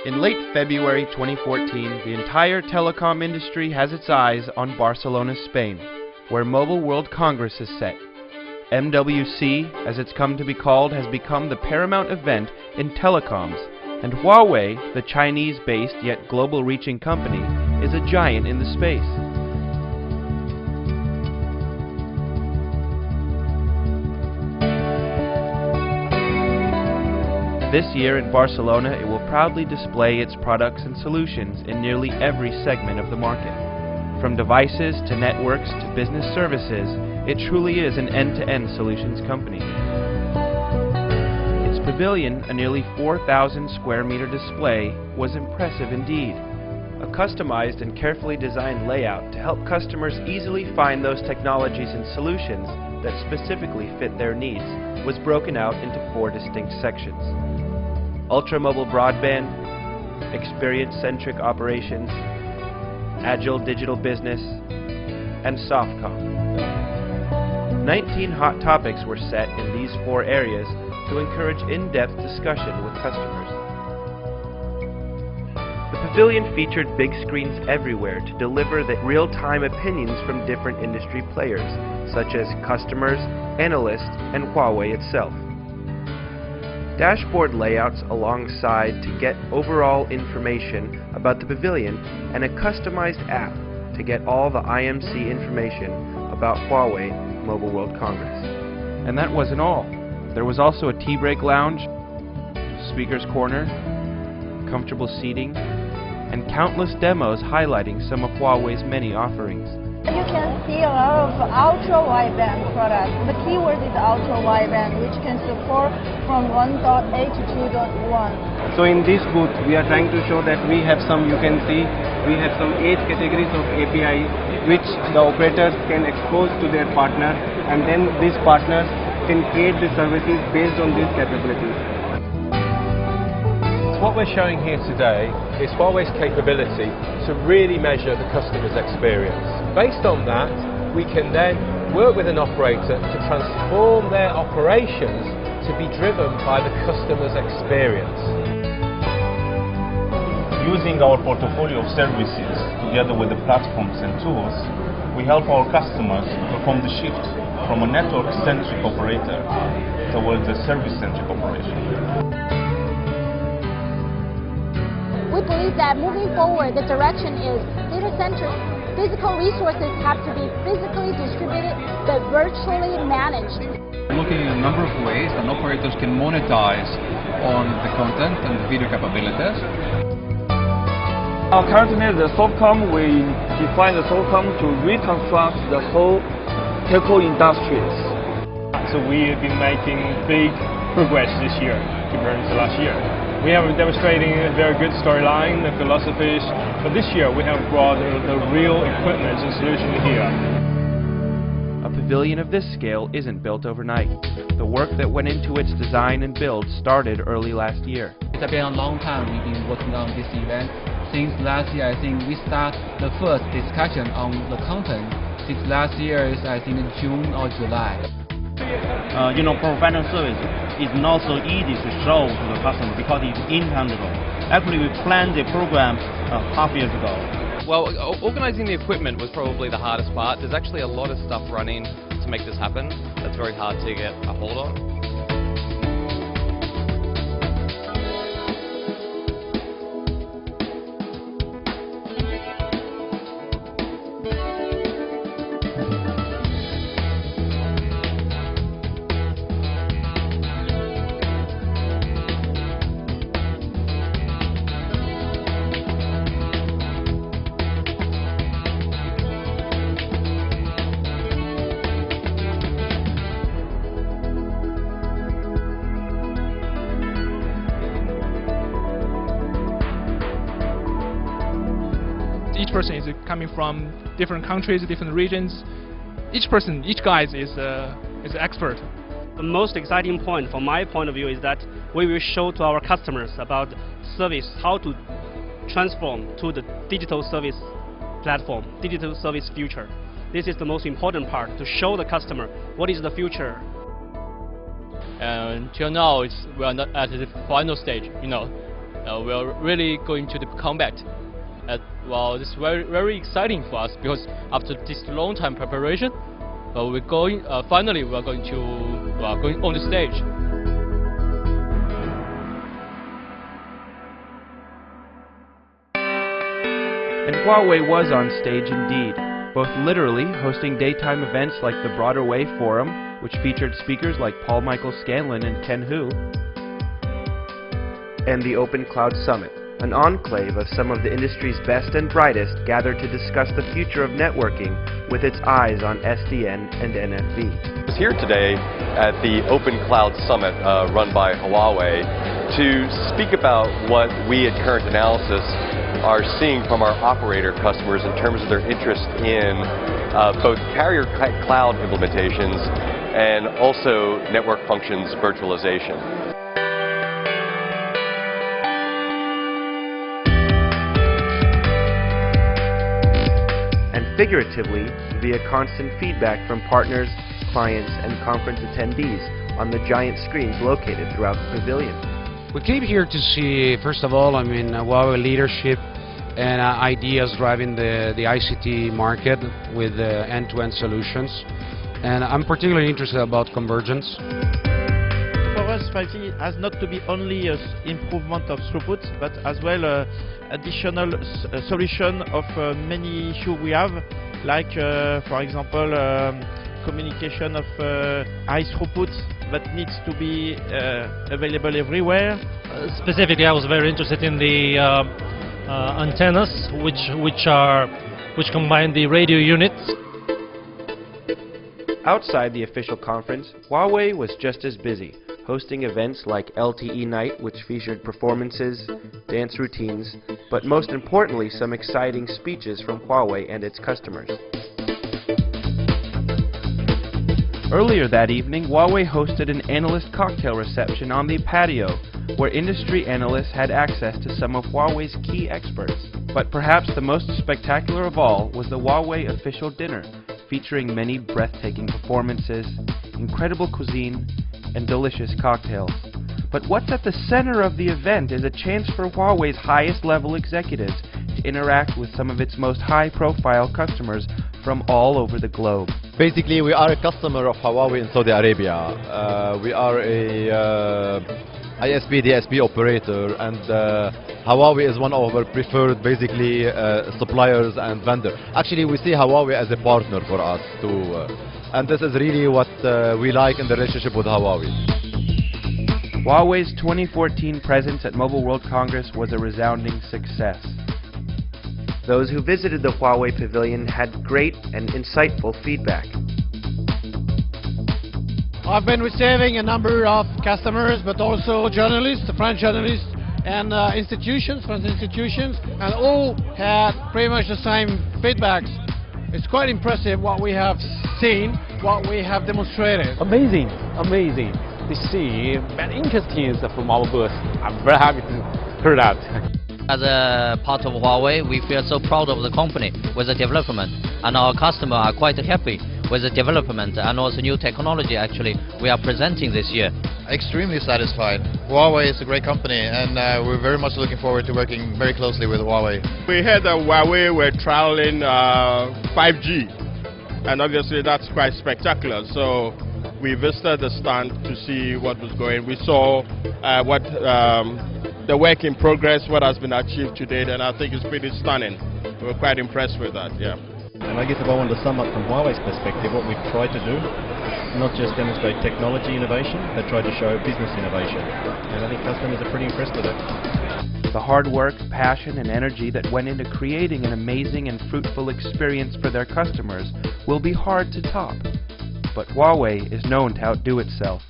In late February 2014, the entire telecom industry has its eyes on Barcelona, Spain, where Mobile World Congress is set. MWC, as it's come to be called, has become the paramount event in telecoms, and Huawei, the Chinese-based yet global-reaching company, is a giant in the space. This year in Barcelona, it will proudly display its products and solutions in nearly every segment of the market. From devices to networks to business services, it truly is an end-to-end solutions company. Its pavilion, a nearly 4,000 square meter display, was impressive indeed. A customized and carefully designed layout to help customers easily find those technologies and solutions that specifically fit their needs was broken out into 4 distinct sections: ultra-mobile broadband, experience-centric operations, agile digital business, and softcom. 19 hot topics were set in these 4 areas to encourage in-depth discussion with customers. The pavilion featured big screens everywhere to deliver the real-time opinions from different industry players, such as customers, analysts, and Huawei itself. Dashboard layouts alongside to get overall information about the pavilion, and a customized app to get all the IMC information about Huawei Mobile World Congress. And that wasn't all. There was also a tea break lounge, speaker's corner, comfortable seating, and countless demos highlighting some of Huawei's many offerings. You can see a lot of ultra-wideband products. The keyword is ultra-wideband, which can support from 1.8 to 2.1. So in this booth, we are trying to show that we have some, you can see, we have some 8 categories of API which the operators can expose to their partner, and then these partners can create the services based on these capabilities. What we're showing here today is Huawei's capability to really measure the customer's experience. Based on that, we can then work with an operator to transform their operations to be driven by the customer's experience. Using our portfolio of services together with the platforms and tools, we help our customers perform the shift from a network-centric operator towards a service-centric operation. We believe that moving forward, the direction is data-centric. Physical resources have to be physically distributed but virtually managed. We're looking at a number of ways that operators can monetize on the content and the video capabilities. Currently, the Softcom, we define the Softcom to reconstruct the whole telco industries. So we have been making big progress this year compared to last year. We have demonstrating a very good storyline, the philosophies, but this year we have brought the real equipment and solution here. A pavilion of this scale isn't built overnight. The work that went into its design and build started early last year. It's been a long time we've been working on this event. Since last year, I think we start the first discussion on the content. Since last year is, I think, June or July. Professional service is not so easy to show to the customer because it's intangible. Actually, we planned the program half years ago. Well, organizing the equipment was probably the hardest part. There's actually a lot of stuff running to make this happen. That's very hard to get a hold of. Each person is coming from different countries, different regions. Each guy is an expert. The most exciting point from my point of view is that we will show to our customers about service, how to transform to the digital service platform, digital service future. This is the most important part, to show the customer what is the future. Until now, we are not at the final stage. we are really going to the combat. Well, this is very exciting for us because after this long time preparation, we're going. Finally, we are going on the stage. And Huawei was on stage indeed, both literally hosting daytime events like the Broadway Forum, which featured speakers like Paul Michael Scanlon and Ken Hu, and the Open Cloud Summit, an enclave of some of the industry's best and brightest gathered to discuss the future of networking with its eyes on SDN and NFV. I was here today at the Open Cloud Summit run by Huawei to speak about what we at Current Analysis are seeing from our operator customers in terms of their interest in both carrier cloud implementations and also network functions virtualization. Figuratively, via constant feedback from partners, clients, and conference attendees on the giant screens located throughout the pavilion. We came here to see, first of all, Huawei leadership and ideas driving the ICT market with end-to-end solutions. And I'm particularly interested about convergence. For us, 5G has not to be only an improvement of throughput, but as well additional solution of many issues we have, like for example communication of high throughput that needs to be available everywhere. Specifically, I was very interested in the antennas, which combine the radio units. Outside the official conference, Huawei was just as busy, hosting events like LTE Night, which featured performances, dance routines, but most importantly, some exciting speeches from Huawei and its customers. Earlier that evening, Huawei hosted an analyst cocktail reception on the patio, where industry analysts had access to some of Huawei's key experts. But perhaps the most spectacular of all was the Huawei official dinner, featuring many breathtaking performances, incredible cuisine, and delicious cocktails. But what's at the center of the event is a chance for Huawei's highest level executives to interact with some of its most high-profile customers from all over the globe. Basically, we are a customer of Huawei in Saudi Arabia. We are a ISP DSP operator, and Huawei is one of our preferred suppliers and vendor. Actually, we see Huawei as a partner for us too. And this is really what we like in the relationship with Huawei. Huawei's 2014 presence at Mobile World Congress was a resounding success. Those who visited the Huawei Pavilion had great and insightful feedback. I've been receiving a number of customers, but also journalists, French journalists, and French institutions, and all had pretty much the same feedbacks. It's quite impressive what we have seen, what we have demonstrated. Amazing to see many interesting from our booth. I'm very happy to hear that. As a part of Huawei, we feel so proud of the company with the development, and our customers are quite happy with the development and also new technology actually we are presenting this year. Extremely satisfied. Huawei is a great company, and we're very much looking forward to working very closely with Huawei. We heard that Huawei were trialing 5G, and obviously that's quite spectacular. So we visited the stand to see what was going. We saw what the work in progress, what has been achieved to date, and I think it's pretty stunning. We were quite impressed with that, yeah. And I guess if I wanted to sum up from Huawei's perspective, what we've tried to do, not just demonstrate technology innovation, but try to show business innovation. And I think customers are pretty impressed with it. The hard work, passion, and energy that went into creating an amazing and fruitful experience for their customers will be hard to top. But Huawei is known to outdo itself.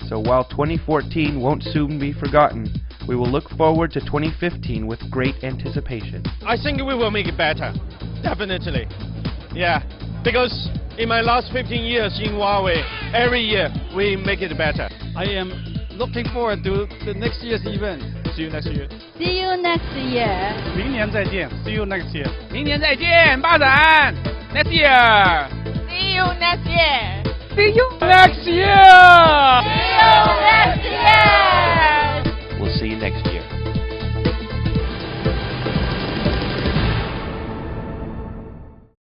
So while 2014 won't soon be forgotten, we will look forward to 2015 with great anticipation. I think we will make it better, definitely. Yeah, because in my last 15 years in Huawei, every year we make it better. I am looking forward to the next year's event. See you next year. See you next year. 明年再见. See you next year. 明年再见，巴展. Next year. See you next year. See you next year.